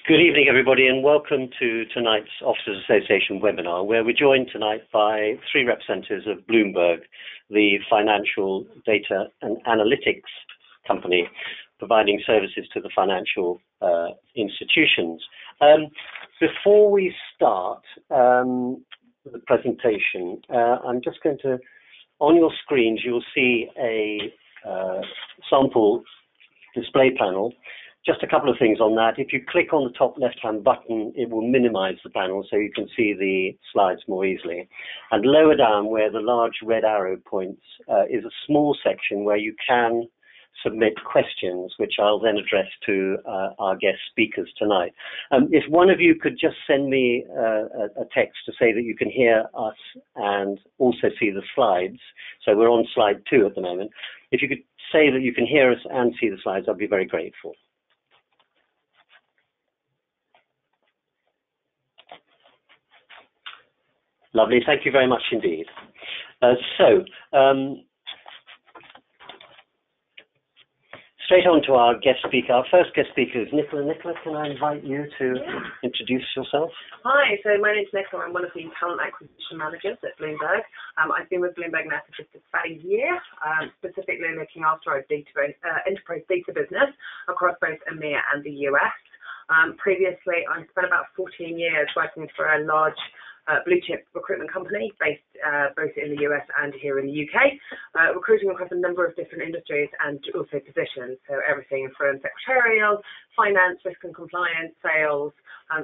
Good evening, everybody, and welcome to tonight's Officers Association webinar, where we're joined tonight by three representatives of Bloomberg, the financial data and analytics company providing services to the financial institutions. Before we start the presentation, I'm just going to, on your screens, you'll see a sample display panel. Just a couple of things on that. If you click on the top left-hand button, it will minimize the panel so you can see the slides more easily. And lower down, where the large red arrow points, is a small section where you can submit questions, which I'll then address to our guest speakers tonight. If one of you could just send me a text to say that you can hear us and also see the slides. So we're on slide 2 at the moment. If you could say that you can hear us and see the slides, I'd be very grateful. Lovely, thank you very much indeed. Straight on to our guest speaker. Our first guest speaker is Nicola. Nicola, can I invite you to introduce yourself? Hi, so my name's Nicola. I'm one of the talent acquisition managers at Bloomberg. I've been with Bloomberg now for just about a year, specifically looking after our enterprise data business across both EMEA and the US. Previously, I spent about 14 years working for a large blue chip recruitment company based both in the US and here in the UK, recruiting across a number of different industries and also positions. So everything from secretarial, finance, risk and compliance, sales.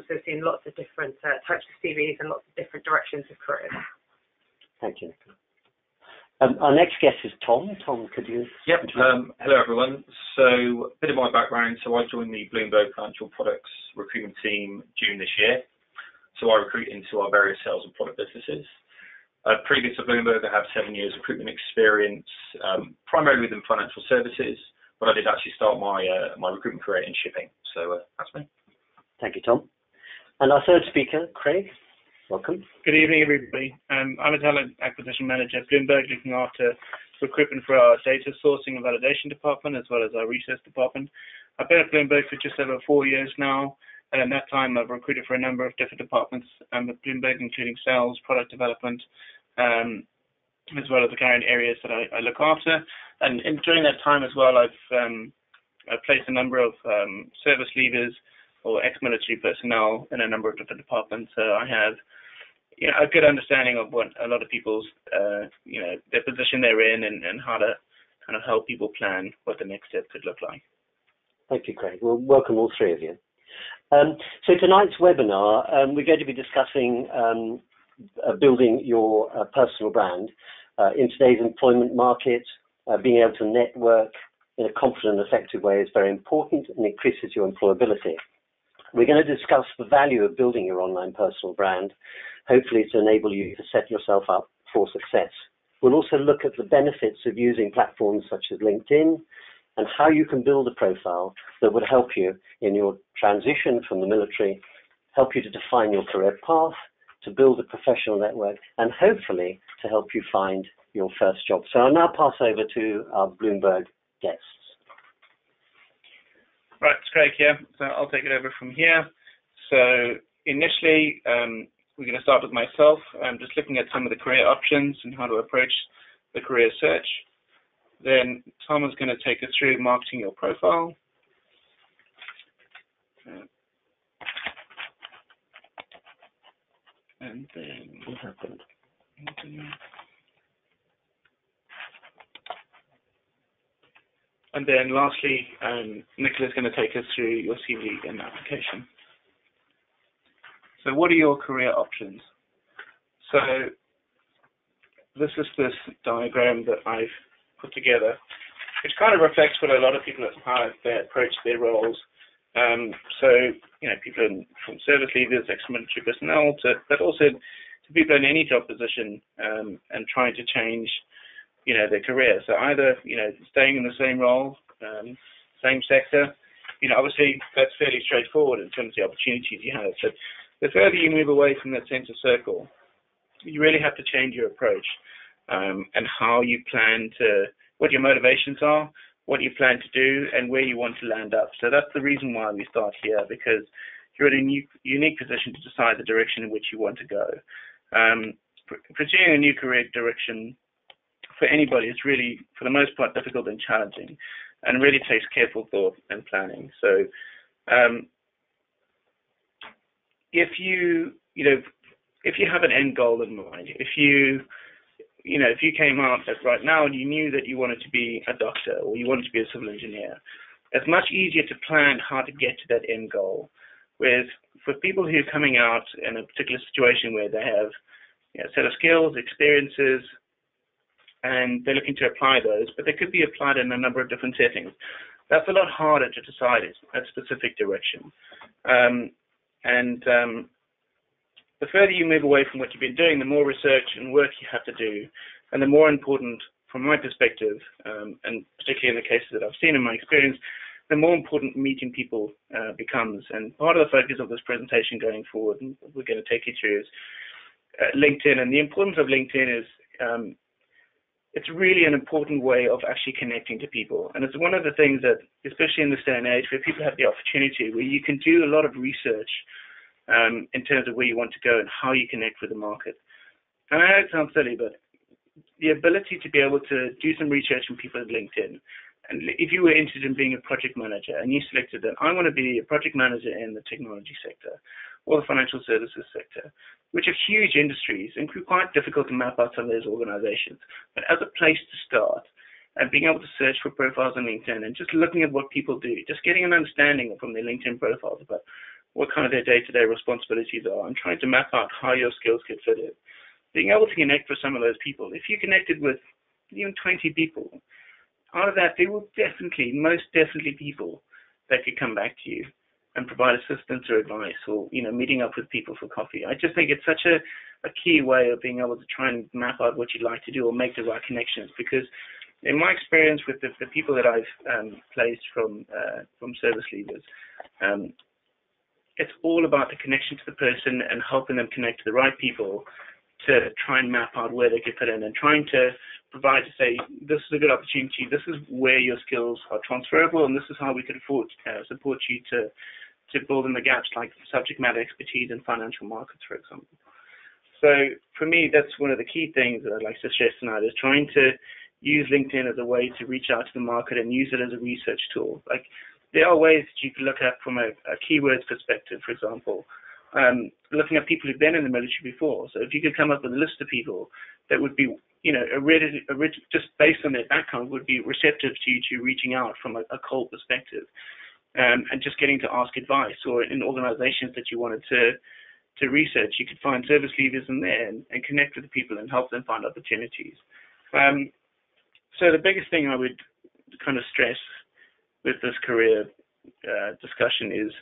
So I've seen lots of different types of CVs and lots of different directions of careers. Thank you. Our next guest is Tom. Tom, could you? Yep. Hello, everyone. So a bit of my background. So I joined the Bloomberg Financial Products recruitment team June this year. So I recruit into our various sales and product businesses. Previous to Bloomberg, I have 7 years recruitment experience, primarily within financial services, but I did actually start my recruitment career in shipping. So that's me. Thank you, Tom. And our third speaker, Craig. Welcome. Good evening, everybody. I'm a talent acquisition manager at Bloomberg, looking after recruitment for our data sourcing and validation department, as well as our research department. I've been at Bloomberg for just over 4 years now. And in that time, I've recruited for a number of different departments at Bloomberg, including sales, product development, as well as the current areas that I look after. And during that time as well, I've placed a number of service leavers or ex-military personnel in a number of different departments. So I have a good understanding of what a lot of people's, their position they're in and how to kind of help people plan what the next step could look like. Thank you, Craig. Well, welcome all three of you. So tonight's webinar, we're going to be discussing building your personal brand. In today's employment market, being able to network in a confident and effective way is very important and increases your employability. We're going to discuss the value of building your online personal brand, hopefully to enable you to set yourself up for success. We'll also look at the benefits of using platforms such as LinkedIn, and how you can build a profile that would help you in your transition from the military, help you to define your career path, to build a professional network, and hopefully to help you find your first job. So I'll now pass over to our Bloomberg guests. Right, it's Craig here. So I'll take it over from here. So initially, we're going to start with myself. I'm just looking at some of the career options and how to approach the career search. Then Tom is going to take us through marketing your profile. And then what happened? And then lastly, Nicola is going to take us through your CV and application. So what are your career options? So this is this diagram that I've put together, which kind of reflects what a lot of people at how they approach their roles. So, people from service leaders, ex-military personnel, but also to people in any job position and trying to change, their career. So either, staying in the same role, same sector, obviously that's fairly straightforward in terms of the opportunities you have. But the further you move away from that center circle, you really have to change your approach. And how you plan to, what your motivations are, what you plan to do, and where you want to land up. So that's the reason why we start here, because you're in a unique position to decide the direction in which you want to go. Pursuing a new career direction for anybody is really, for the most part, difficult and challenging, and really takes careful thought and planning. So, if you have an end goal in mind, if you came out right now and you knew that you wanted to be a doctor or you wanted to be a civil engineer, it's much easier to plan how to get to that end goal. Whereas for people who are coming out in a particular situation where they have a set of skills, experiences, and they're looking to apply those, but they could be applied in a number of different settings, that's a lot harder to decide a specific direction. The further you move away from what you've been doing, the more research and work you have to do, and the more important, from my perspective, and particularly in the cases that I've seen in my experience, the more important meeting people becomes. And part of the focus of this presentation going forward, and we're going to take you through, is LinkedIn. And the importance of LinkedIn is it's really an important way of actually connecting to people. And it's one of the things that, especially in this day and age, where people have the opportunity, where you can do a lot of research in terms of where you want to go and how you connect with the market. And I know it sounds silly, but the ability to be able to do some research on people at LinkedIn, and if you were interested in being a project manager and you selected that, I want to be a project manager in the technology sector or the financial services sector, which are huge industries and quite difficult to map out some of those organizations. But as a place to start, and being able to search for profiles on LinkedIn and just looking at what people do, just getting an understanding from their LinkedIn profiles about what kind of their day-to-day responsibilities are, and trying to map out how your skills could fit in. Being able to connect with some of those people, if you connected with even 20 people, out of that, there will most definitely people that could come back to you and provide assistance or advice, or meeting up with people for coffee. I just think it's such a key way of being able to try and map out what you'd like to do or make the right connections. Because in my experience with the people that I've placed from service leavers, it's all about the connection to the person and helping them connect to the right people to try and map out where they could fit in, and trying to provide to say, this is a good opportunity, this is where your skills are transferable, and this is how we could support you to build in the gaps, like subject matter expertise in financial markets, for example. So for me, that's one of the key things that I'd like to stress tonight, is trying to use LinkedIn as a way to reach out to the market and use it as a research tool. Like, there are ways that you can look at from a keywords perspective, for example, looking at people who've been in the military before. So if you could come up with a list of people that would be, just based on their background, would be receptive to you to reaching out from a cold perspective, and just getting to ask advice, or in organizations that you wanted to research, you could find service leavers in there and connect with the people and help them find opportunities. So the biggest thing I would kind of stress with this career discussion is,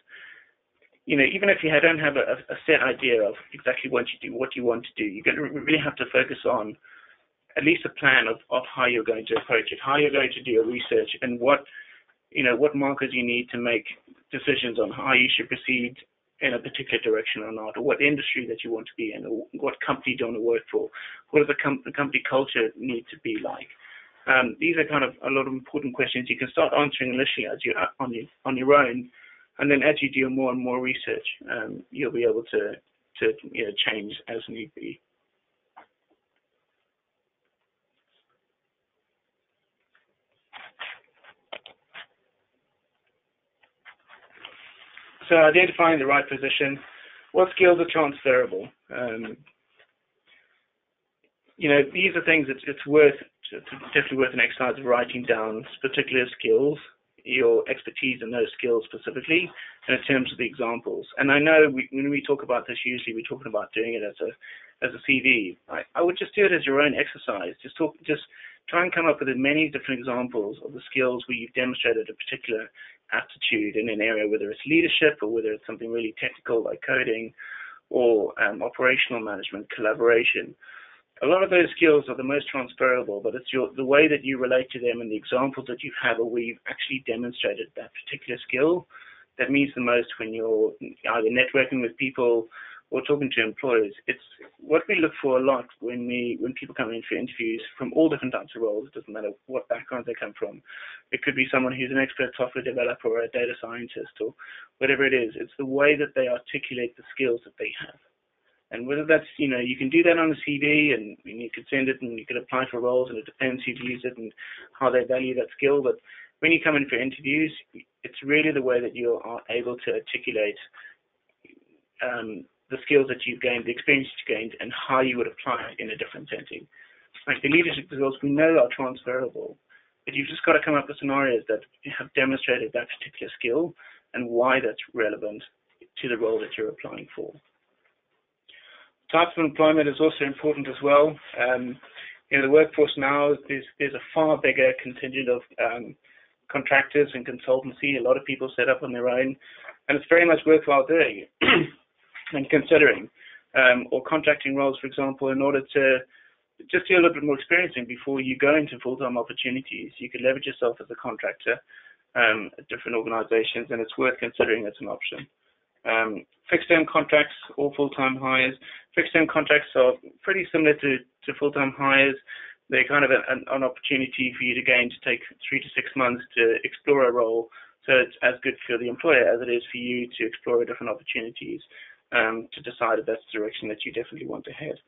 even if you don't have a set idea of exactly what you want to do, you're going to really have to focus on at least a plan of how you're going to approach it, how you're going to do your research, and what markers you need to make decisions on how you should proceed in a particular direction or not, or what industry that you want to be in, or what company you want to work for, what does the company culture need to be like. These are kind of a lot of important questions you can start answering initially as you're on your own, and then as you do more and more research, you'll be able to change as need be. So identifying the right position, what skills are transferable? These are things it's definitely worth an exercise of writing down particular skills, your expertise in those skills specifically, and in terms of the examples. And I know when we talk about this, usually we're talking about doing it as a CV. I would just do it as your own exercise. Just try and come up with as many different examples of the skills where you've demonstrated a particular aptitude in an area, whether it's leadership or whether it's something really technical like coding or operational management, collaboration. A lot of those skills are the most transferable, but it's the way that you relate to them and the examples that you have, or where you've actually demonstrated that particular skill, that means the most when you're either networking with people or talking to employers, it's what we look for a lot when people come in for interviews from all different types of roles. It doesn't matter what background they come from. It could be someone who's an expert software developer or a data scientist or whatever it is. It's the way that they articulate the skills that they have. And whether that's, you can do that on a CV and you could send it and you could apply for roles, and it depends who's used it and how they value that skill. But when you come in for interviews, it's really the way that you are able to articulate the skills that you've gained, the experience you've gained, and how you would apply it in a different setting. Like the leadership skills we know are transferable, but you've just got to come up with scenarios that have demonstrated that particular skill and why that's relevant to the role that you're applying for. Types of employment is also important as well. The workforce now, there's a far bigger contingent of contractors and consultancy. A lot of people set up on their own, and it's very much worthwhile doing and considering, or contracting roles, for example, in order to just do a little bit more experiencing before you go into full-time opportunities. You could leverage yourself as a contractor at different organizations, and it's worth considering as an option. Fixed-term contracts or full-time hires. Fixed-term contracts are pretty similar to full-time hires. They're kind of an opportunity for you to take 3 to 6 months to explore a role. So it's as good for the employer as it is for you to explore different opportunities to decide if that's the direction that you definitely want to head.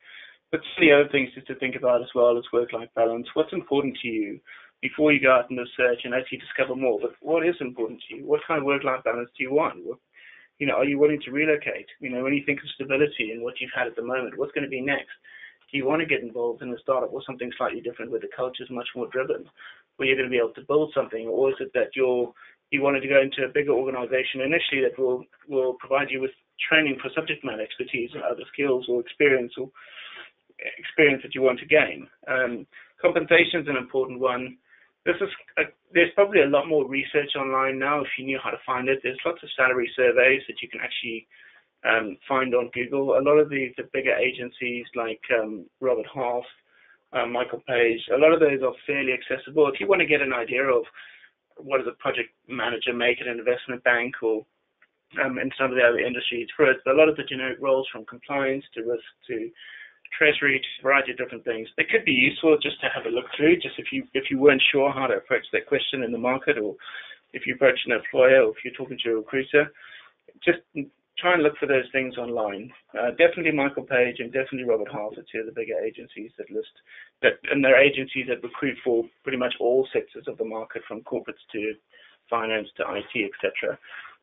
But some of the other things just to think about as well is work-life balance. What's important to you before you go out in the search and actually discover more? But what is important to you? What kind of work-life balance do you want? Are you willing to relocate? When you think of stability and what you've had at the moment, what's going to be next? Do you want to get involved in a startup or something slightly different where the culture is much more driven, where you're going to be able to build something? Or is it that you wanted to go into a bigger organization initially that will provide you with training for subject matter expertise and other skills or experience that you want to gain? Compensation is an important one. There's probably a lot more research online now if you knew how to find it. There's lots of salary surveys that you can actually find on Google. A lot of the bigger agencies like Robert Half, Michael Page, a lot of those are fairly accessible. If you want to get an idea of what does a project manager make at an investment bank or in some of the other industries, for it, a lot of the generic roles from compliance to risk to treasury, to a variety of different things, they could be useful just to have a look through, just if you weren't sure how to approach that question in the market, or if you approach an employer, or if you're talking to a recruiter, just try and look for those things online. Definitely Michael Page and definitely Robert Half are two of the bigger agencies and they're agencies that recruit for pretty much all sectors of the market, from corporates to finance to IT, etc.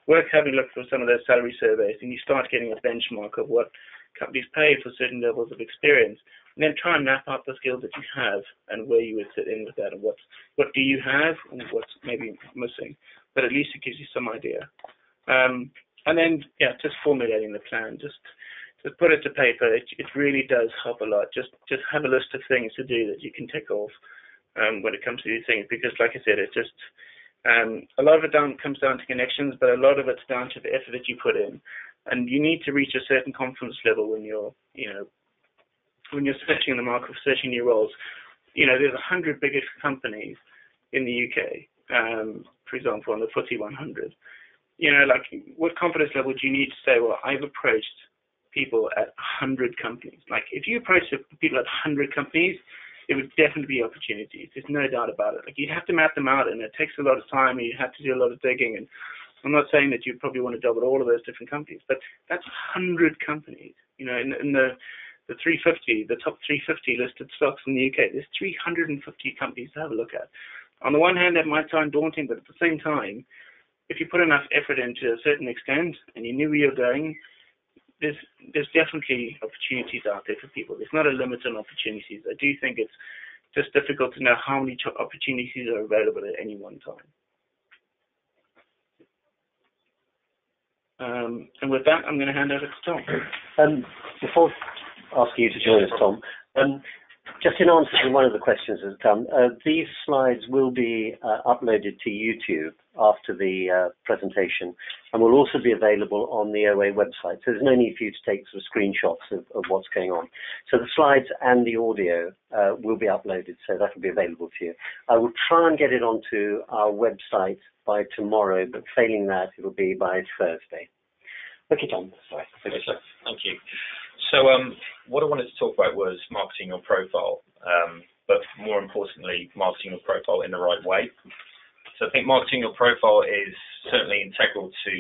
Worth having a look for some of those salary surveys, and you start getting a benchmark of what companies pay for certain levels of experience, and then try and map out the skills that you have and where you would fit in with that, and what do you have and what's maybe missing. But at least it gives you some idea. And then, just formulating the plan, just put it to paper. It really does help a lot. Just have a list of things to do that you can tick off when it comes to these things, because like I said, it's just a lot of it comes down to connections, but a lot of it's down to the effort that you put in. And you need to reach a certain confidence level when you're searching in the market, searching new roles. There's 100 biggest companies in the UK, for example, on the FTSE 100. What confidence level do you need to say, well, I've approached people at 100 companies? Like, if you approach people at 100 companies, it would definitely be opportunities. There's no doubt about it. Like, you'd have to map them out, and it takes a lot of time, and you have to do a lot of digging. And I'm not saying that you probably want to job at all of those different companies, but that's 100 companies. In the 350, the top 350 listed stocks in the UK, there's 350 companies to have a look at. On the one hand, that might sound daunting, but at the same time, if you put enough effort into a certain extent and you knew where you're going, there's definitely opportunities out there for people. There's not a limit on opportunities. I do think it's just difficult to know how many opportunities are available at any one time. And with that, I'm going to hand over to Tom. Before asking you to join us, Tom, just in answer to one of the questions that's come, these slides will be uploaded to YouTube after the presentation, and will also be available on the OA website. So there's no need for you to take some screenshots of what's going on. So the slides and the audio will be uploaded, so that will be available to you. I will try and get it onto our website by tomorrow, but failing that, it will be by Thursday. Okay, Tom. Sorry. Okay, so, thank you. So what I wanted to talk about was marketing your profile, but more importantly, marketing your profile in the right way. So I think marketing your profile is certainly integral to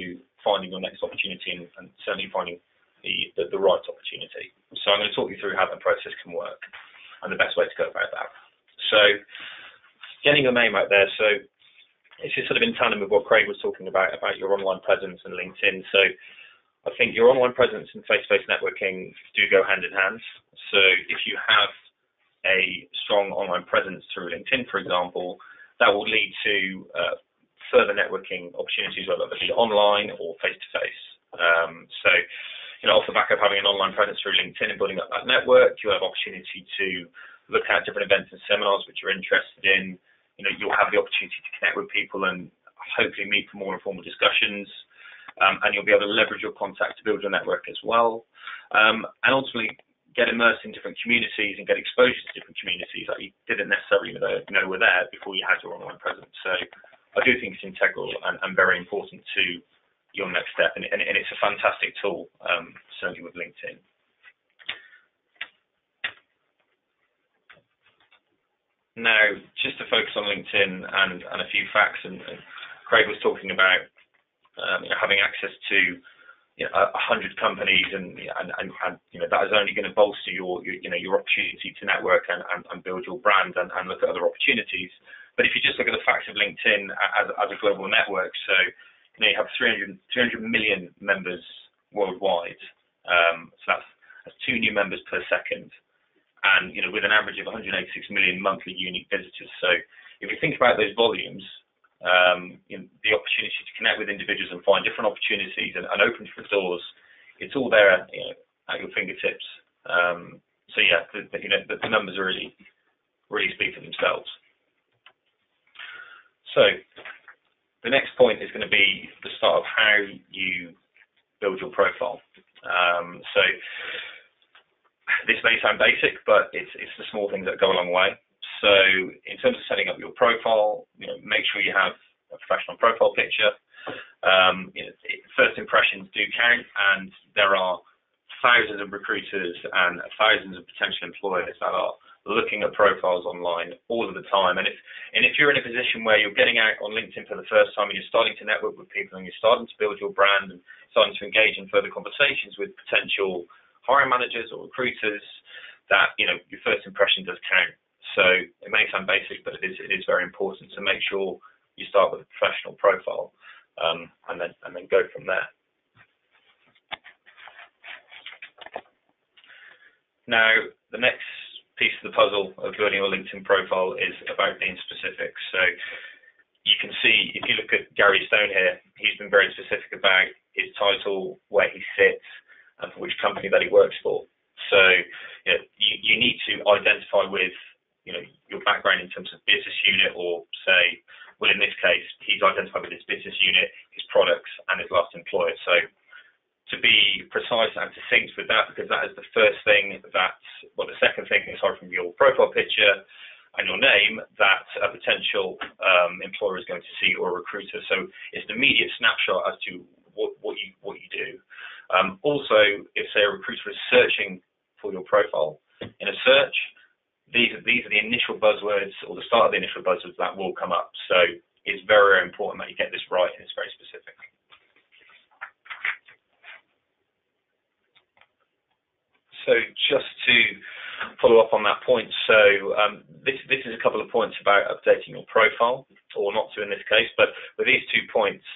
finding your next opportunity and certainly finding the right opportunity. So I'm going to talk you through how that process can work and the best way to go about that. So getting your name out there. So this is sort of in tandem with what Craig was talking about your online presence and LinkedIn. So I think your online presence and face-to-face networking do go hand in hand. So if you have a strong online presence through LinkedIn, for example, that will lead to further networking opportunities, whether it be online or face-to-face. So, off the back of having an online presence through LinkedIn and building up that network, you have opportunity to look at different events and seminars which you're interested in. You'll have the opportunity to connect with people and hopefully meet for more informal discussions. And you'll be able to leverage your contact to build your network as well. And ultimately get immersed in different communities and get exposure to different communities that you didn't necessarily know were there before you had your online presence. So I do think it's integral and very important to your next step. And it's a fantastic tool, certainly with LinkedIn. Now, just to focus on LinkedIn and a few facts, and Craig was talking about having access to 100 companies, and that is only going to bolster your opportunity to network and build your brand and look at other opportunities. But if you just look at the facts of LinkedIn as a global network, so you have 300 million members worldwide. So that's 2 new members per second, and with an average of 186 million monthly unique visitors. So if you think about those volumes, the opportunity to connect with individuals and find different opportunities and open different doors, it's all there at your fingertips. So yeah, the numbers really speak for themselves. So the next point is going to be the start of how you build your profile. So this may sound basic, but it's the small things that go a long way. So in terms of setting up your profile, make sure you have a professional profile picture. First impressions do count, and there are thousands of recruiters and thousands of potential employers that are looking at profiles online all of the time. And if you're in a position where you're getting out on LinkedIn for the first time and you're starting to network with people and you're starting to build your brand and starting to engage in further conversations with potential hiring managers or recruiters, that your first impression does count. So it may sound basic, but it is very important. So make sure you start with a professional profile, and then go from there. Now, the next piece of the puzzle of building your LinkedIn profile is about being specific. So you can see, if you look at Gary Stone here, he's been very specific about his title, where he sits, and for which company that he works for. So you need to identify with your background in terms of business unit, or say, well, in this case, he's identified with his business unit, his products, and his last employer. So to be precise and succinct with that, because that is the first thing the second thing, aside from your profile picture and your name, that a potential employer is going to see, or a recruiter. So it's an immediate snapshot as to what you do. Also, if, say, a recruiter is searching for your profile in a search, these are the initial buzzwords, or the start of the initial buzzwords that will come up. So it's very, very important that you get this right, and it's very specific. So just to follow up on that point, so this is a couple of points about updating your profile, or not to in this case, but with these 2 points,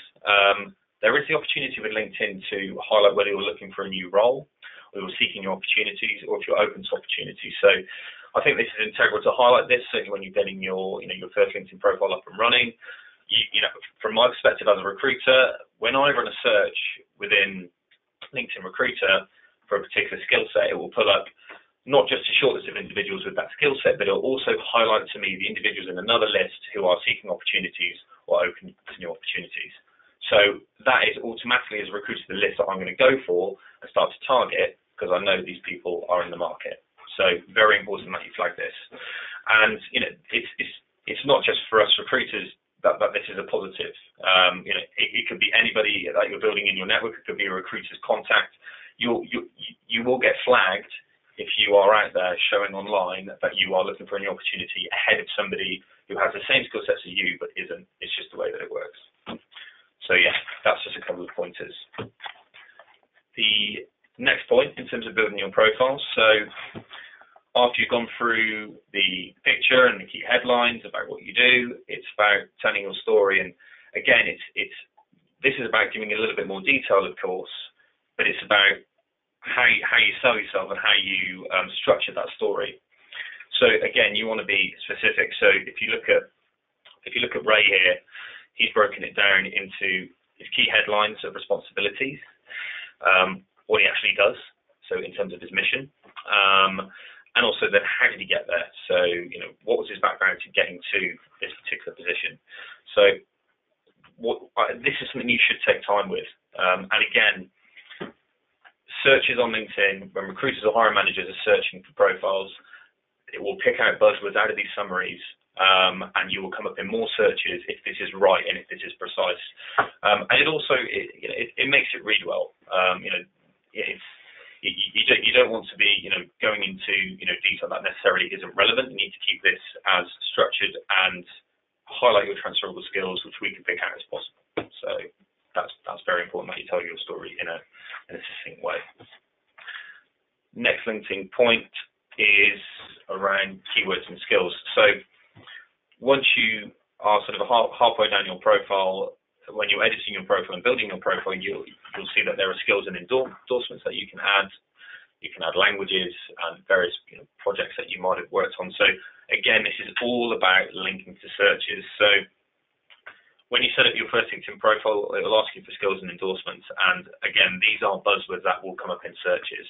there is the opportunity with LinkedIn to highlight whether you're looking for a new role, or you're seeking new opportunities, or if you're open to opportunities. So I think this is integral to highlight this, certainly when you're getting your first LinkedIn profile up and running. From my perspective as a recruiter, when I run a search within LinkedIn Recruiter for a particular skill set, it will pull up not just a short list of individuals with that skill set, but it will also highlight to me the individuals in another list who are seeking opportunities or open to new opportunities. So that is automatically, as a recruiter, the list that I'm going to go for and start to target, because I know these people are in the market. So very important that you flag this. And it's not just for us recruiters that this is a positive. It could be anybody that you're building in your network. It could be a recruiter's contact. You will get flagged if you are out there showing online that you are looking for any opportunity ahead of somebody who has the same skill sets as you but isn't. It's just the way that it works. So yeah, that's just a couple of pointers. The next point in terms of building your profile. So after you've gone through the picture and the key headlines about what you do, it's about telling your story. And again, this is about giving a little bit more detail, of course, but it's about how you sell yourself and how you structure that story. So again, you want to be specific. So if you look at Ray here, he's broken it down into his key headlines of responsibilities, what he actually does, so in terms of his mission, and also then how did he get there? So what was his background to getting to this particular position? So this is something you should take time with, and again, searches on LinkedIn, when recruiters or hiring managers are searching for profiles, it will pick out buzzwords out of these summaries, and you will come up in more searches if this is right and if this is precise. And it also it makes it read well. You don't want to be going into detail that necessarily isn't relevant. You need to keep this as structured and highlight your transferable skills, which we can pick out as possible. So that's very important that you tell your story in a succinct way. Next LinkedIn point is around keywords and skills. So once you are sort of halfway down your profile, when you're editing your profile and building your profile, you'll see that there are skills and endorsements that you can add. You can add languages and various projects that you might have worked on. So again, this is all about linking to searches. So when you set up your first LinkedIn profile, it will ask you for skills and endorsements. And again, these are buzzwords that will come up in searches.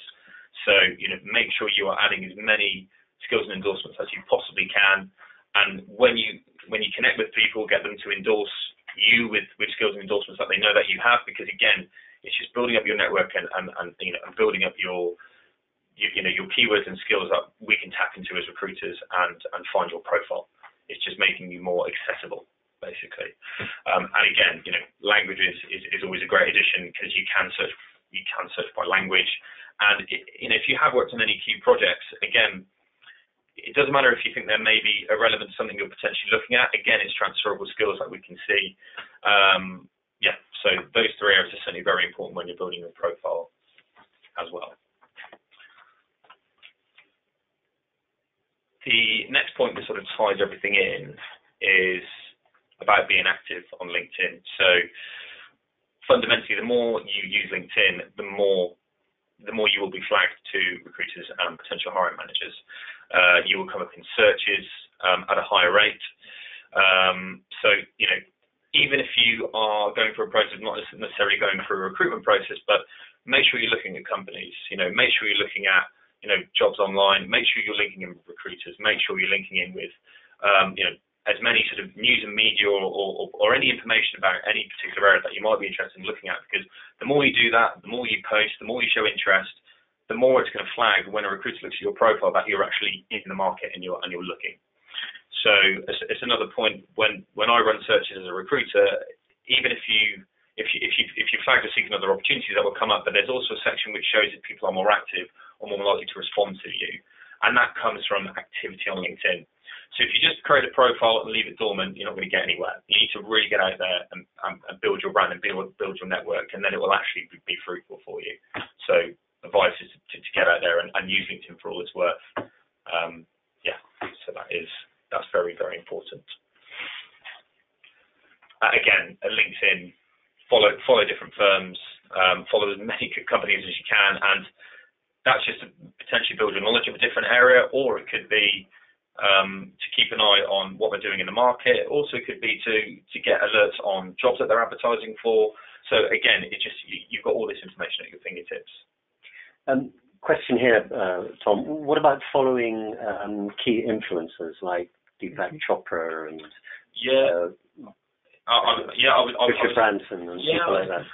So make sure you are adding as many skills and endorsements as you possibly can. And when you connect with people, get them to endorse you with skills and endorsements that they know that you have, because again, it's just building up your network and building up your keywords and skills that we can tap into as recruiters and find your profile. It's just making you more accessible, basically. And again, languages is always a great addition, because you can search by language. And if you have worked on any key projects, again, it doesn't matter if you think there may be irrelevant to something you're potentially looking at. Again, it's transferable skills that we can see. So those three areas are certainly very important when you're building your profile as well. The next point that sort of ties everything in is about being active on LinkedIn. So fundamentally, the more you use LinkedIn, the more you will be flagged to recruiters and potential hiring managers. You will come up in searches at a higher rate. So even if you are going through a process, not necessarily going through a recruitment process, but make sure you're looking at companies. Make sure you're looking at jobs online. Make sure you're linking in with recruiters. Make sure you're linking in with as many sort of news and media or any information about any particular area that you might be interested in looking at, because the more you do that, the more you post, the more you show interest, the more it's going to flag when a recruiter looks at your profile that you're actually in the market and you're looking. So it's another point when I run searches as a recruiter, even if you flag to seek other opportunities that will come up, but there's also a section which shows if people are more active or more likely to respond to you, and that comes from activity on LinkedIn. So if you just create a profile and leave it dormant, you're not going to get anywhere. You need to really get out there and build your brand and build your network, and then it will actually be fruitful for you. So advice is to get out there and use LinkedIn for all it's worth. So that's very, very important. Again, at LinkedIn, follow different firms, follow as many companies as you can, and that's just to potentially build your knowledge of a different area, or it could be to keep an eye on what they're doing in the market. It also could be to get alerts on jobs that they're advertising for. So again, you've got all this information at your fingertips. Question here, Tom. What about following key influencers like Deepak Chopra and Richard Branson and people like that?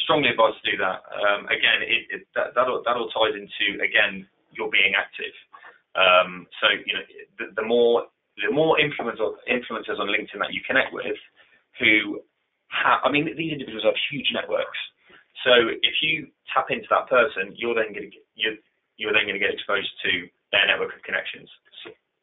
Strongly advise to do that. Again, that all ties into, again, you're being active. So the more the more influencers on LinkedIn that you connect with, who have, I mean, these individuals have huge networks. So if you tap into that person, you're then going to get exposed to their network of connections.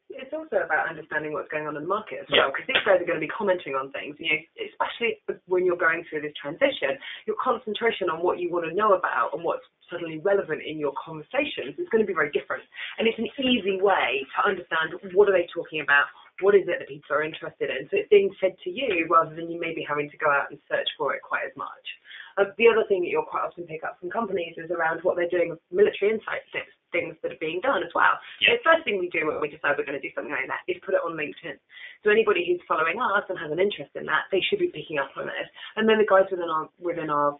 It's also about understanding what's going on in the market as well, because these guys are going to be commenting on things. Especially when you're going through this transition, your concentration on what you want to know about and what's suddenly relevant in your conversations is going to be very different. And it's an easy way to understand what are they talking about, what is it that people are interested in. So it's being fed to you rather than you maybe having to go out and search for it quite as much. The other thing that you'll quite often pick up from companies is around what they're doing with military insight things that are being done as well. The first thing we do when we decide we're going to do something like that is put it on LinkedIn. So anybody who's following us and has an interest in that, they should be picking up on it. And then the guys within our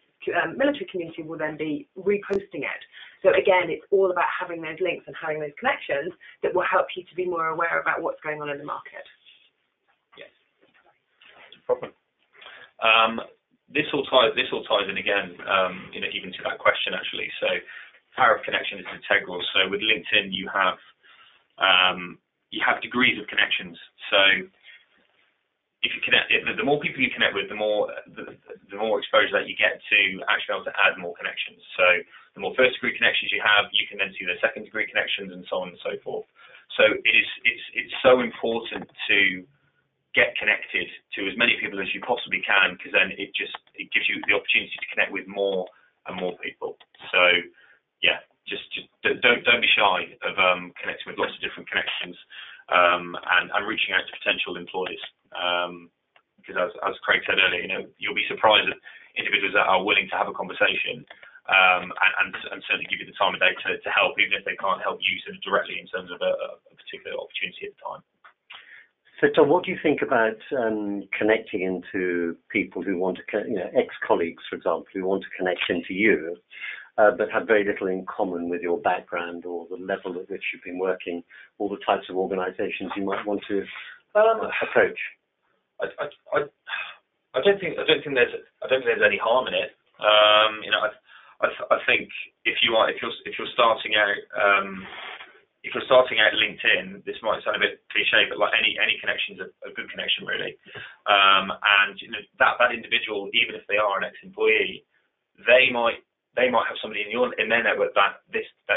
military community will then be reposting it. So again, it's all about having those links and having those connections that will help you to be more aware about what's going on in the market. Yes, no problem. This all ties in again, even to that question actually. So, power of connection is integral. So with LinkedIn, you have degrees of connections. So if you connect, the more people you connect with, the more exposure that you get to actually be able to add more connections. So the more first degree connections you have, you can then see the second degree connections and so on and so forth. So it's so important to get connected to as many people as you possibly can, because then it gives you the opportunity to connect with more and more people. So yeah, just don't be shy of connecting with lots of different connections and reaching out to potential employers, because as Craig said earlier, you'll be surprised at individuals that are willing to have a conversation and certainly give you the time of day to help, even if they can't help you sort of directly in terms of a particular opportunity at the time. So, Tom, what do you think about connecting into people who want to, ex-colleagues, for example, who want to connect into you, but have very little in common with your background or the level at which you've been working, or the types of organisations you might want to approach? I don't think there's any harm in it. I think if you're starting out. If you're starting out LinkedIn, this might sound a bit cliche, but like any connection is a good connection, really. And that individual, even if they are an ex-employee, they might have somebody in their network that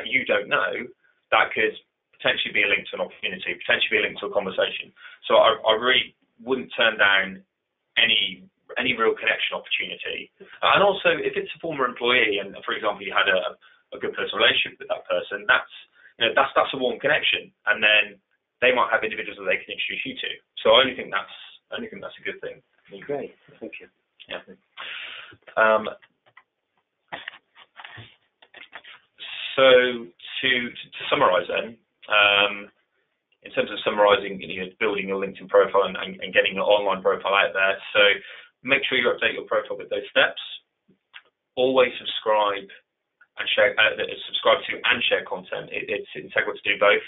you don't know that could potentially be a link to an opportunity, potentially be a link to a conversation. So I really wouldn't turn down any real connection opportunity. And also, if it's a former employee, and for example, you had a good personal relationship with that person, that's a warm connection, and then they might have individuals that they can introduce you to. So I only think that's a good thing. Great, thank you. Yeah. So to summarise then, in terms of summarising, building your LinkedIn profile and getting your online profile out there. So make sure you update your profile with those steps. Always subscribe and share, subscribe to and share content. It's integral to do both,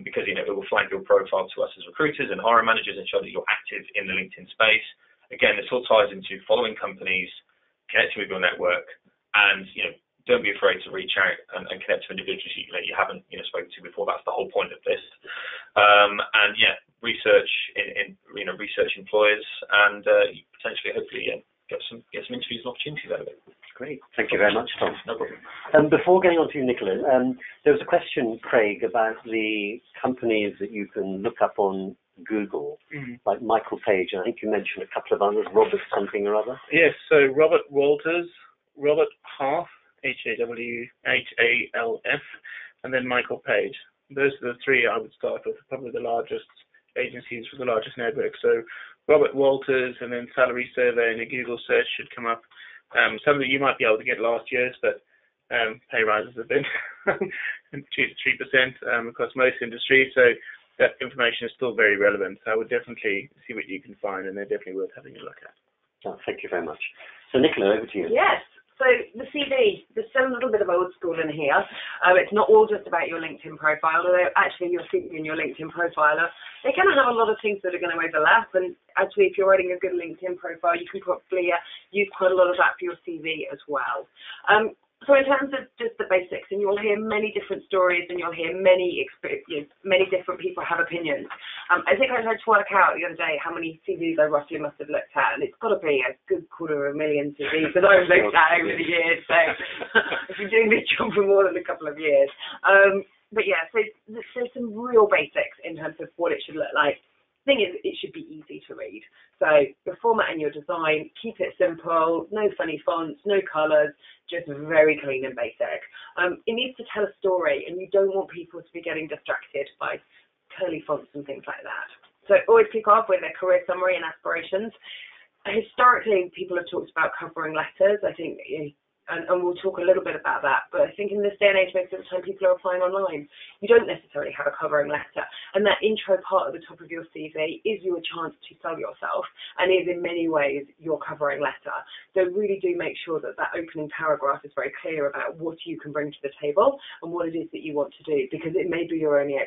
because it will flag your profile to us as recruiters and hiring managers and show that you're active in the LinkedIn space. Again, this all ties into following companies, connecting with your network, and don't be afraid to reach out and connect to individuals you haven't spoken to before. That's the whole point of this. And yeah, research research employers and potentially, hopefully, get some interviews and opportunities out of it. Great. Thank you very much, Tom. No problem. Before going on to you, Nicola, there was a question, Craig, about the companies that you can look up on Google, like Michael Page, and I think you mentioned a couple of others, Robert something or other. Yes, so Robert Walters, Robert Half, Hawhalf, and then Michael Page. Those are the three I would start with, probably the largest agencies with the largest network. So Robert Walters, and then Salary Survey and a Google search should come up. Some that you might be able to get last year's, but pay rises have been 2 to 3% across most industries. So that information is still very relevant. So I would definitely see what you can find, and they're definitely worth having a look at. Oh, thank you very much. So Nicola, over to you. Yes. So the CV, there's still a little bit of old school in here. It's not all just about your LinkedIn profile, although actually your CV and your LinkedIn profile, they kind of have a lot of things that are going to overlap. And actually, if you're writing a good LinkedIn profile, you can probably use quite a lot of that for your CV as well. So in terms of just the basics, and you'll hear many different stories, and you'll hear many different people have opinions. I think I tried to work out the other day how many CVs I roughly must have looked at, and it's got to be a good 250,000 CVs that I've looked at over the years. So I've been doing this job for more than a couple of years. But yeah, so there's some real basics in terms of what it should look like. The thing is, it should be easy to read. So your format and your design, keep it simple, no funny fonts, no colours, just very clean and basic. It needs to tell a story, and you don't want people to be getting distracted by curly fonts and things like that. So always kick off with a career summary and aspirations. Historically, people have talked about covering letters. I think, and we'll talk a little bit about that, but I think in this day and age, most of the time people are applying online. You don't necessarily have a covering letter, and that intro part at the top of your CV is your chance to sell yourself, and is in many ways your covering letter. So really do make sure that that opening paragraph is very clear about what you can bring to the table and what it is that you want to do, because it may be your only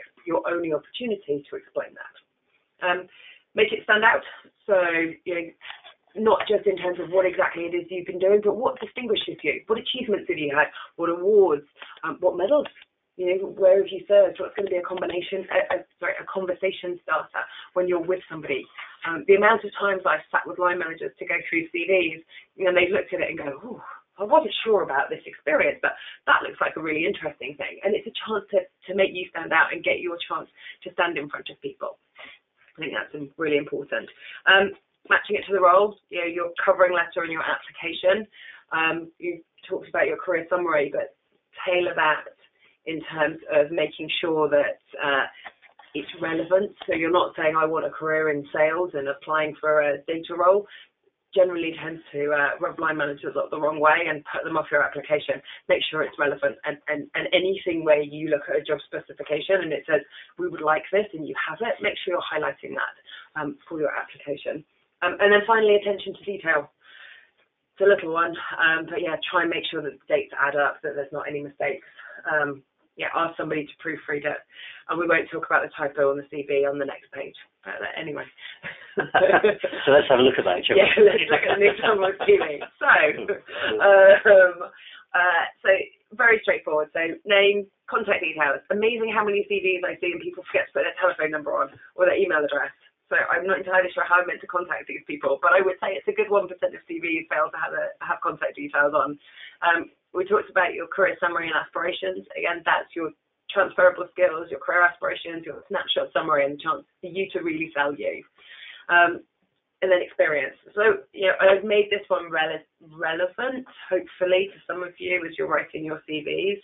opportunity to explain that. Make it stand out. So, not just in terms of what exactly it is you've been doing, but what distinguishes you, what achievements have you had, what awards, what medals, where have you served, what's going to be a conversation starter when you're with somebody. The amount of times I've sat with line managers to go through CVs, and they've looked at it and go, oh, I wasn't sure about this experience, but that looks like a really interesting thing. And it's a chance to make you stand out and get your chance to stand in front of people. I think that's really important. Matching it to the role, your covering letter and your application. You talked about your career summary, but tailor that in terms of making sure that it's relevant. So you're not saying, I want a career in sales and applying for a data role. Generally tends to rub line managers up the wrong way and put them off your application. Make sure it's relevant, and anything where you look at a job specification and it says, we would like this, and you have it, make sure you're highlighting that for your application. And then finally, attention to detail. It's a little one, but yeah, try and make sure that the dates add up, that there's not any mistakes. Ask somebody to proofread it. And we won't talk about the typo on the CV on the next page. Anyway. So let's have a look at that, shall we? Yeah, let's look at the new Tumblr CV. So very straightforward. So name, contact details. Amazing how many CVs I see and people forget to put their telephone number on or their email address. So I'm not entirely sure how I'm meant to contact these people, but I would say it's a good 1% of CVs fail to have contact details on. We talked about your career summary and aspirations. Again, that's your transferable skills, your career aspirations, your snapshot summary, and the chance for you to really sell you. And then experience. So, I've made this one relevant, hopefully, to some of you as you're writing your CVs.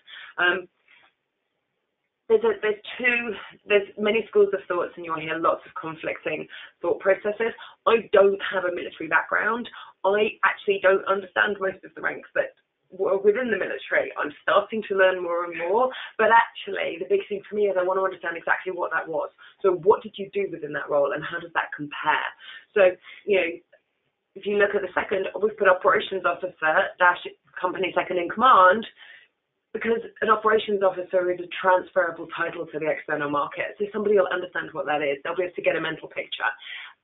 There's many schools of thoughts, and you'll hear lots of conflicting thought processes. I don't have a military background. I actually don't understand most of the ranks that were within the military. I'm starting to learn more and more, but actually the big thing for me is I want to understand exactly what that was. So what did you do within that role, and how does that compare? So, if you look at the second, we've put operations officer -- company second in command, because an operations officer is a transferable title to the external market. So somebody will understand what that is. They'll be able to get a mental picture.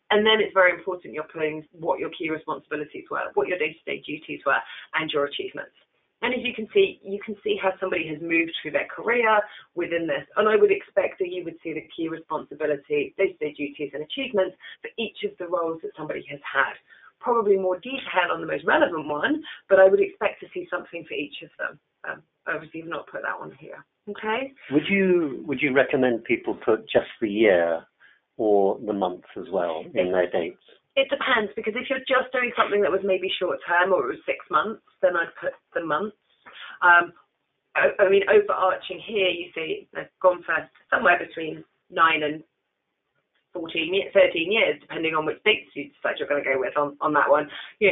And then it's very important you're putting what your key responsibilities were, what your day-to-day duties were, and your achievements. And as you can see how somebody has moved through their career within this. And I would expect that you would see the key responsibilities, day-to-day duties, and achievements for each of the roles that somebody has had. Probably more detail on the most relevant one, but I would expect to see something for each of them. Obviously, you've not put that one here. Okay. Would you recommend people put just the year or the month as well in their dates? It depends, because if you're just doing something that was maybe short term or it was 6 months, then I'd put the months. I mean, overarching here, you see they've gone for somewhere between 9 and 13 years, depending on which dates you decide you're going to go with on that one.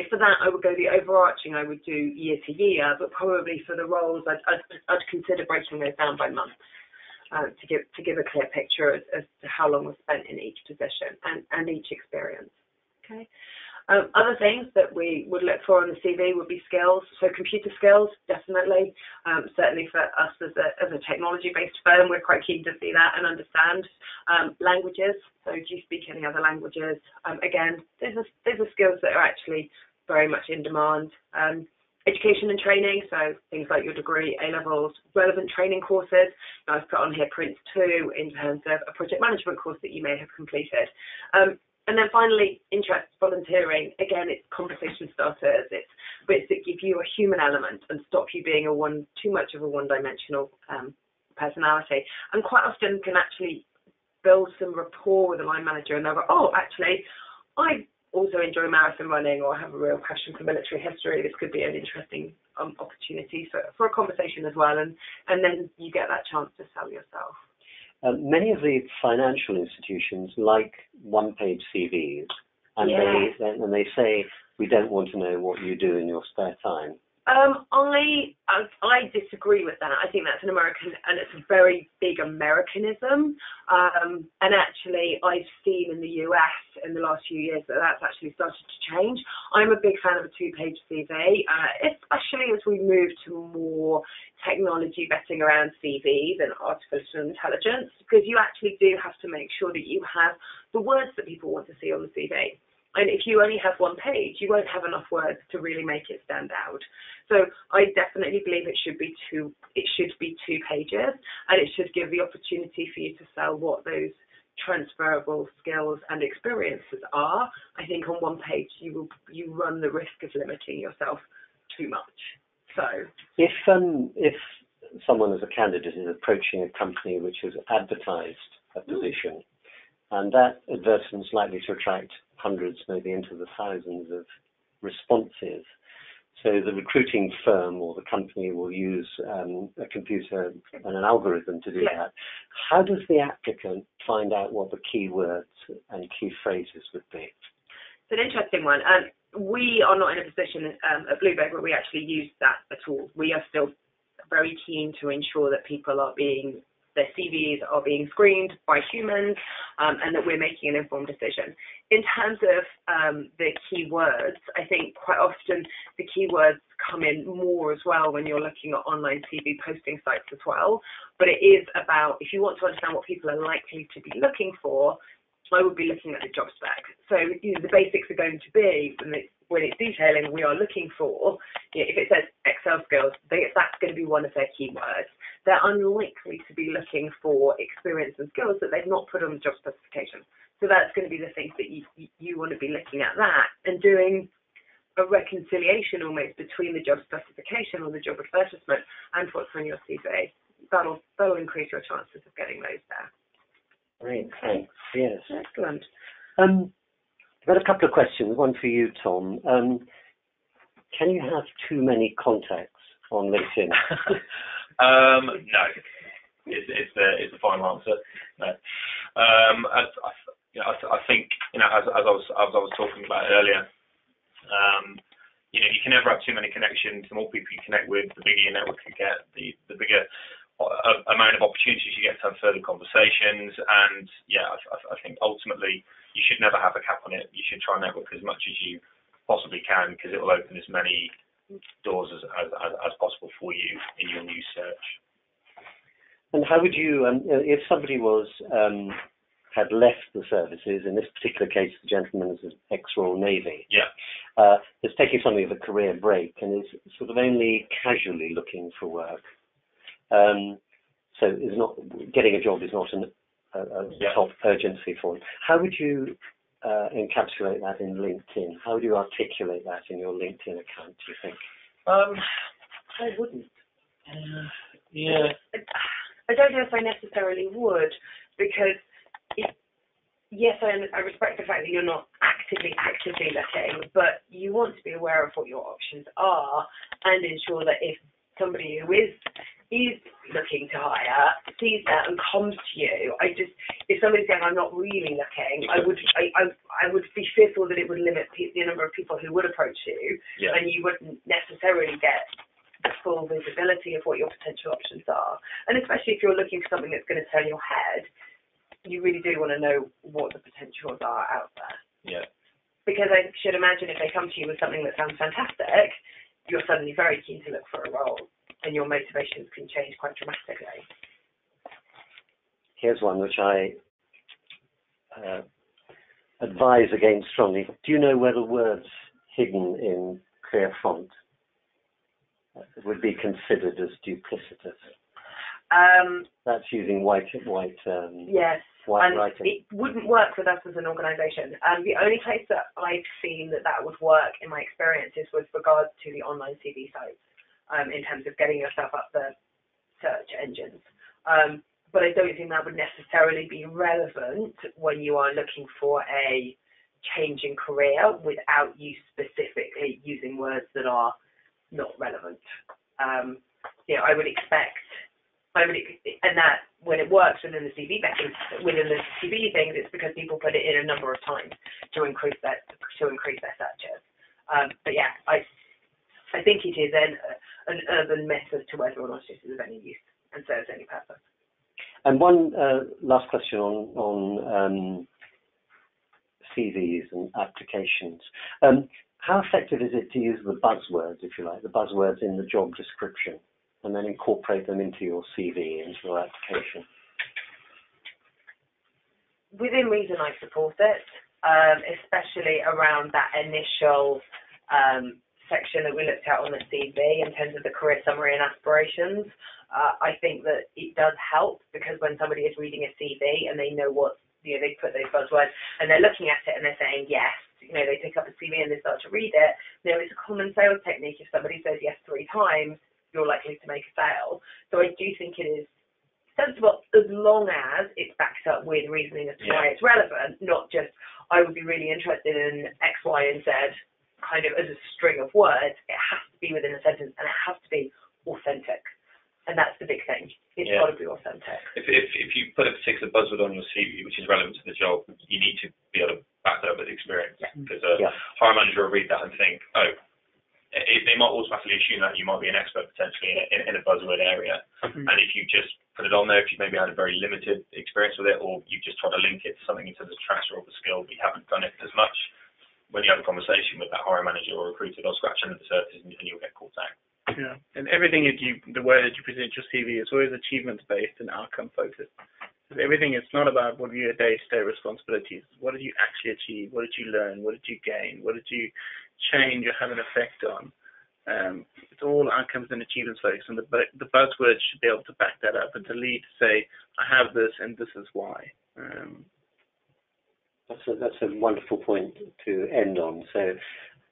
For that, I would go the overarching, I would do year to year, but probably for the roles, I'd consider breaking those down by month to give a clear picture as to how long was spent in each position and each experience. Okay. Other things that we would look for on the CV would be skills. So computer skills, definitely. Certainly for us as a technology-based firm, we're quite keen to see that and understand. Languages. So do you speak any other languages? Again, these are skills that are actually very much in demand. Education and training, so things like your degree, A-levels, relevant training courses. Now I've put on here Prince 2 in terms of a project management course that you may have completed. And then finally, interest, volunteering. Again, it's conversation starters. It's bits that give you a human element and stop you being too much of a one-dimensional personality. And quite often can actually build some rapport with a line manager, and they'll go, oh, actually, I also enjoy marathon running or have a real passion for military history. This could be an interesting opportunity for a conversation as well. And then you get that chance to sell yourself. Many of the financial institutions like one-page CVs, and they say, we don't want to know what you do in your spare time. I disagree with that. I think that's an American, and it's a very big Americanism. And actually, I've seen in the US in the last few years that that's actually started to change. I'm a big fan of a 2-page CV, especially as we move to more technology vetting around CVs and artificial intelligence, because you actually do have to make sure that you have the words that people want to see on the CV. And if you only have one page, you won't have enough words to really make it stand out. So I definitely believe it should be 2 pages, and it should give the opportunity for you to sell what those transferable skills and experiences are. I think on one page you run the risk of limiting yourself too much. So if someone as a candidate is approaching a company which has advertised a position, and that advertisement is likely to attract hundreds, maybe into the thousands of responses. So the recruiting firm or the company will use a computer and an algorithm to do that. How does the applicant find out what the keywords and key phrases would be? It's an interesting one. We are not in a position at Bloomberg where we actually use that at all. We are still very keen to ensure that their CVs are being screened by humans, and that we're making an informed decision. In terms of the keywords, I think quite often the keywords come in more as well when you're looking at online CV posting sites as well. But it is about, if you want to understand what people are likely to be looking for, I would be looking at the job spec. So the basics are going to be, when it's detailing, we are looking for, if it says Excel skills, that's going to be one of their keywords. They're unlikely to be looking for experience and skills that they've not put on the job specification. So that's going to be the things that you want to be looking at that and doing a reconciliation almost between the job specification or the job advertisement and what's on your CV. That'll increase your chances of getting those there. Great, thanks. Yes. Excellent. I've got a couple of questions. One for you, Tom. Can you have too many contacts on LinkedIn? No. It's the final answer. No. I think, as I was talking about earlier, you can never have too many connections. The more people you connect with, the bigger your network you get, the bigger amount of opportunities you get to have further conversations. And I think ultimately you should never have a cap on it. You should try and network as much as you possibly can, because it will open as many doors as possible for you in your new search. And how would you, if somebody had left the services, in this particular case the gentleman is ex-Royal Navy, is taking something of a career break and is sort of only casually looking for work, so is not getting a job is not a top urgency for him. How would you encapsulate that in LinkedIn? How would you articulate that in your LinkedIn account, do you think? I wouldn't. I don't know if I necessarily would, because yes, I respect the fact that you're not actively looking, but you want to be aware of what your options are and ensure that if somebody who is looking to hire sees that and comes to you, if somebody's saying I'm not really looking, I would be fearful that it would limit the number of people who would approach you, and you wouldn't necessarily get the full visibility of what your potential options are. And especially if you're looking for something that's going to turn your head, you really do want to know what the potentials are out there. Yeah. Because I should imagine if they come to you with something that sounds fantastic, you're suddenly very keen to look for a role, and your motivations can change quite dramatically. Here's one which I advise against strongly. Do you know where the word's hidden in clear font? would be considered as duplicitous? That's using white yes, white and writing. it wouldn't work with us as an organisation. The only place that I've seen that would work in my experiences was regards to the online CV sites, in terms of getting yourself up the search engines. But I don't think that would necessarily be relevant when you are looking for a change in career without you specifically using words that are not relevant. I would expect. And that when it works within the CV things, it's because people put it in a number of times to increase their searches. But yeah, I think it is an urban myth as to whether or not it is of any use and serves any purpose. And one last question on CVs and applications. How effective is it to use the buzzwords, if you like, the buzzwords in the job description, and then incorporate them into your CV, into your application? Within reason, I support it, especially around that initial section that we looked at on the CV in terms of the career summary and aspirations. I think that it does help because when somebody is reading a CV and they know what, they put those buzzwords and they're looking at it and they're saying yes, they pick up a CV and they start to read it. It's a common sales technique. If somebody says yes 3 times, you're likely to make a sale. So I do think it is sensible as long as it's backed up with reasoning as to why it's relevant, not just I would be really interested in X, Y, and Z kind of as a string of words. It has to be within a sentence and it has to be authentic. And that's the big thing. It's got to be authentic. If you put a particular buzzword on your CV which is relevant to the job, you need to be able to back that up with experience. Because a hiring manager will read that and think, they might automatically assume that you might be an expert potentially in a buzzword area. Mm-hmm. And if you just put it on there, if you maybe had a very limited experience with it, or you just try to link it to something in terms of transferable skill, but you haven't done it as much, when you have a conversation with that hiring manager or recruiter, they'll scratch under the surface and you'll get caught out. Yeah, and everything the way that you present your CV is always achievement-based and outcome-focused. Everything, it's not about what are your day-to-day responsibilities. What did you actually achieve? What did you learn? What did you gain? What did you change or have an effect on? It's all outcomes and achievements focused, and the buzzwords should be able to back that up and to lead to say, I have this and this is why. That's a wonderful point to end on. So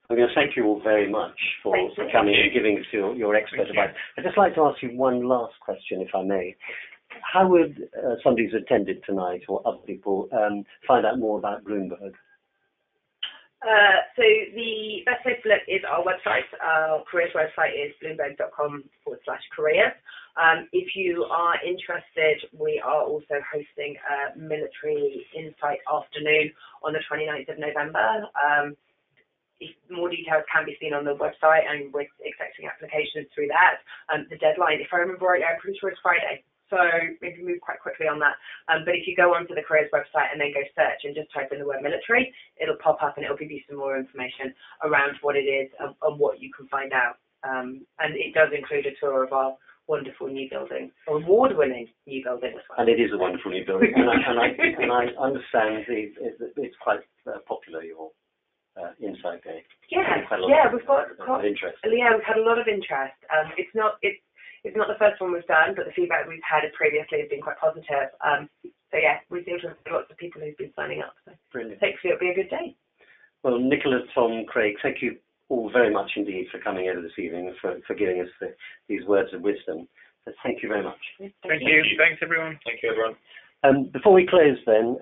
I'm going to thank you all very much for coming and giving us your expert advice. I'd just like to ask you one last question, if I may. How would somebody who's attended tonight or other people find out more about Bloomberg? So the best place to look is our website. Our careers website is bloomberg.com/careers. If you are interested, we are also hosting a military insight afternoon on the 29th of November. More details can be seen on the website, and we're accepting applications through that. The deadline, if I remember right, I'm pretty sure it's Friday. So maybe move quite quickly on that. But if you go onto the careers website and then go search and just type in the word military, it'll pop up and it'll give you some more information around what it is and what you can find out. And it does include a tour of our wonderful new building, award-winning new building as well. And it is a wonderful new building. and I understand it's quite popular, your Insight Day. We've got interest. Yeah, we've had a lot of interest. It's not the first one we've done, but the feedback we've had previously has been quite positive. So yeah, we seem to have lots of people who've been signing up. So brilliant. Hopefully it'll be a good day. Well, Nicola, Tom, Craig, thank you all very much indeed for coming over this evening and for giving us these words of wisdom. So thank you very much. Thank you. Thanks, everyone. Thank you, everyone. Before we close then,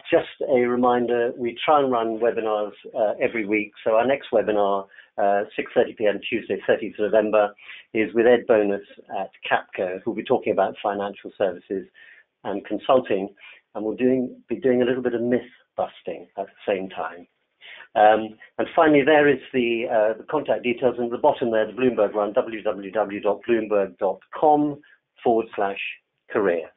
just a reminder, we try and run webinars every week. So our next webinar, 6:30 p.m. Tuesday, 30th of November, is with Ed Bonus at Capco, who'll be talking about financial services and consulting. And we'll be doing a little bit of myth busting at the same time. And finally, there is the contact details, and at the bottom there, the Bloomberg one, www.bloomberg.com/careers.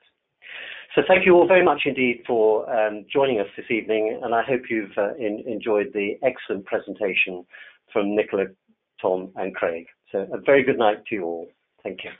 So thank you all very much indeed for joining us this evening, and I hope you've enjoyed the excellent presentation from Nicola, Tom, and Craig. So a very good night to you all. Thank you.